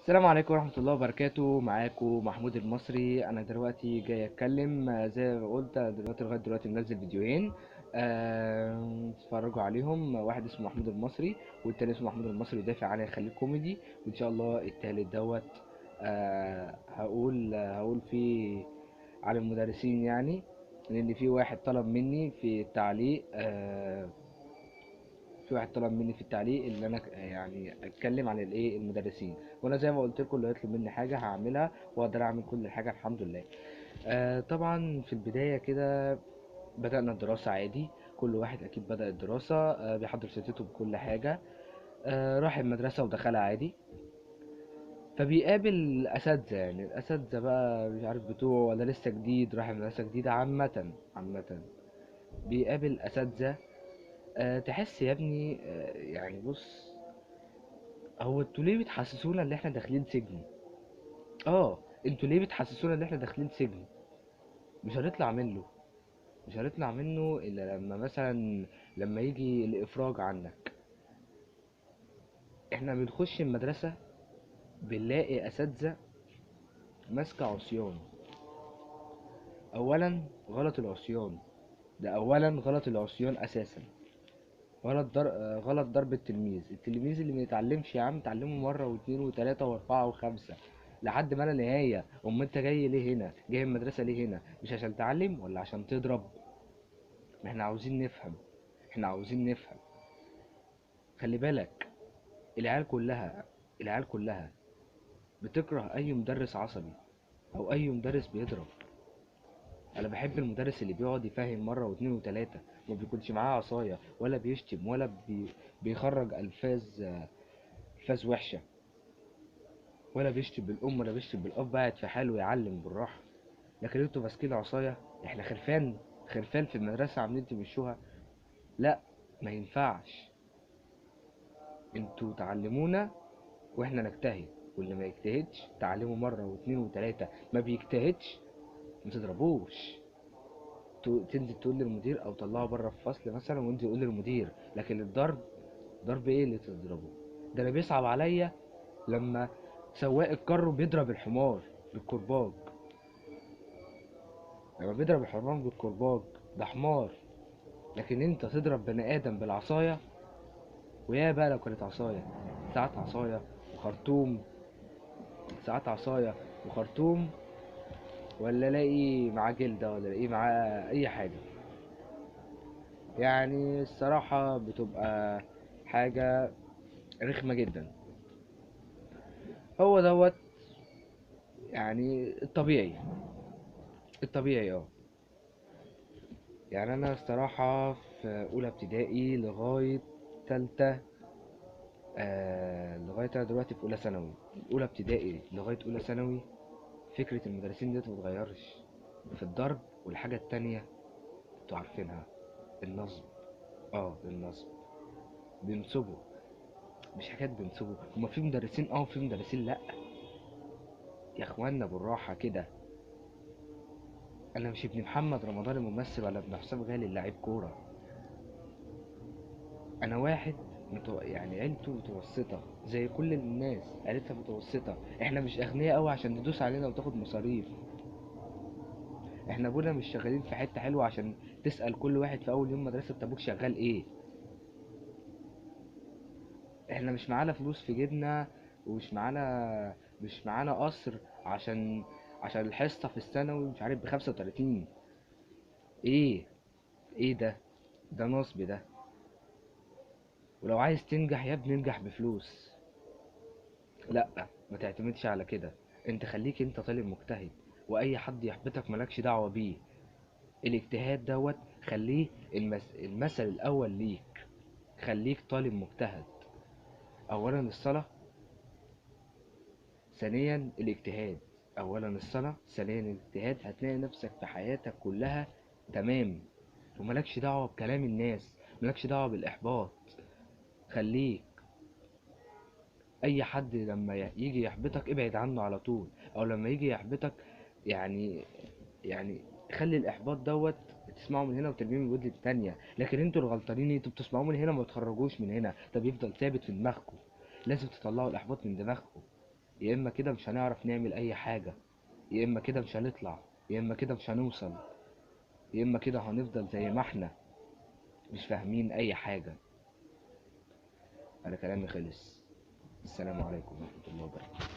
السلام عليكم ورحمة الله وبركاته. معاكم محمود المصري. أنا دلوقتي جاي أتكلم زي ما قلت. دلوقتي لغاية دلوقتي منزل فيديوهين تتفرجوا عليهم. واحد اسمه محمود المصري والتاني اسمه محمود المصري يدافع عن الخليج كوميدي. وإن شاء الله التالت دوت هقول فيه عن المدرسين، يعني لأن في واحد طلب مني في التعليق في التعليق اللي انا يعني اتكلم عن الايه المدرسين. وانا زي ما قلت لكم، اللي يطلب مني حاجه هعملها واقدر اعمل كل حاجه الحمد لله. طبعا في البدايه كده بدأنا الدراسة عادي. كل واحد أكيد بدأ الدراسة بيحضر شهادته بكل حاجة. راح المدرسة ودخلها عادي. فبيقابل أساتذة، يعني الأساتذة بقى مش عارف بتوعه ولا لسه جديد راح المدرسة جديدة. عامة بيقابل أساتذة. تحس يا ابني، يعني بص، هو انتوا ليه بتحسسونا ان احنا داخلين سجن؟ انتوا ليه بتحسسونا ان احنا داخلين سجن؟ مش هنطلع منه. مش هنطلع منه الا لما مثلا لما يجي الافراج عنك. احنا بنخش المدرسة بنلاقي اساتذة ماسكة عصيان. اولا غلط العصيان. ده اولا غلط العصيان اساسا. غلط ضرب التلميذ اللي ما يتعلمش يا عم تعلمه مرة واتنين وتلاتة واربعة وخمسة لحد ما لا نهاية. انت جاي ليه هنا؟ جاي المدرسة ليه هنا؟ مش عشان تعلم ولا عشان تضرب؟ ما احنا عاوزين نفهم. خلي بالك، العيال كلها العيال كلها بتكره اي مدرس عصبي او اي مدرس بيضرب. انا بحب المدرس اللي بيقعد يفهم مرة واتنين وتلاتة، ما بيكونش معاه عصاية ولا بيشتم ولا بيخرج الفاظ وحشة، ولا بيشتم بالام ولا بيشتم بالاب، قاعد في حاله يعلم بالراحه. لكن انتوا ماسكين عصايه. احنا خرفان في المدرسه عاملين تمشوها. لا، ما ينفعش. انتوا تعلمونا واحنا نجتهد، واللي ما يجتهدش تعلمه مره واتنين وتلاته. ما بيجتهدش ما تضربوش. تنزل تقول للمدير او طلعه بره الفصل مثلا وانزل قول للمدير. لكن الضرب، ضرب ايه اللي تضربه؟ ده انا بيصعب عليا لما سواق الكر بيضرب الحمار بالكرباج. لما بيضرب الحرمان بالكرباج ده حمار. لكن انت تضرب بني ادم بالعصايه، ويا بقى لو كانت عصايه، ساعات عصايه وخرطوم ساعات عصايه وخرطوم، ولا الاقي معاه جلده ولا الاقي معاه اي حاجه. يعني الصراحه بتبقى حاجه رخمه جدا. هو دوت يعني الطبيعي. يعني انا الصراحه في اولى ابتدائي لغايه تالتة، لغاية أنا دلوقتي في أولى ثانوي. من أولى ابتدائي لغاية أولى ثانوي فكرة المدرسين ديت متغيرش في الضرب. والحاجة التانية انتوا عارفينها، النصب. النصب. بينصبوا. مش حكاية بينصبوا، هما في مدرسين وفي مدرسين لأ. يا اخوانا بالراحة كده. أنا مش ابن محمد رمضان الممثل ولا ابن حسام غالي اللاعب كورة. أنا واحد يعني عيلته متوسطة زي كل الناس، عيلتها متوسطة. احنا مش أغنياء أوي عشان تدوس علينا وتاخد مصاريف. احنا ابونا مش شغالين في حتة حلوة عشان تسأل كل واحد في اول يوم مدرسة انت ابوك شغال ايه. احنا مش معانا فلوس في جيبنا، ومش معانا مش معانا قصر عشان الحصة في الثانوي مش عارف ب35. ايه ايه ده نصب ده. ولو عايز تنجح يا ابني انجح بفلوس. لا، ما تعتمدش على كده. انت خليك انت طالب مجتهد، واي حد يحبطك مالكش دعوة بيه. الاجتهاد دوت خليه المثل الاول ليك. خليك طالب مجتهد. اولا الصلاة، ثانيا الاجتهاد. اولا الصلاة ثانيا الاجتهاد، هتلاقي نفسك في حياتك كلها تمام. وملكش دعوة بكلام الناس، ملكش دعوة بالاحباط. خليك اي حد لما يجي يحبطك ابعد عنه على طول. او لما يجي يحبطك، يعني يعني خلي الاحباط دوت تسمعه من هنا وترميه من الودن التانية. لكن انتوا الغلطانين، انتوا بتسمعوه من هنا ما تخرجوش من هنا، ده بيفضل ثابت في دماغكم. لازم تطلعوا الاحباط من دماغكم. يا اما كده مش هنعرف نعمل اي حاجة، يا اما كده مش هنطلع، يا اما كده مش هنوصل، يا اما كده هنفضل زي ما احنا مش فاهمين اي حاجة. انا كلامي خلص. السلام عليكم ورحمة الله وبركاته.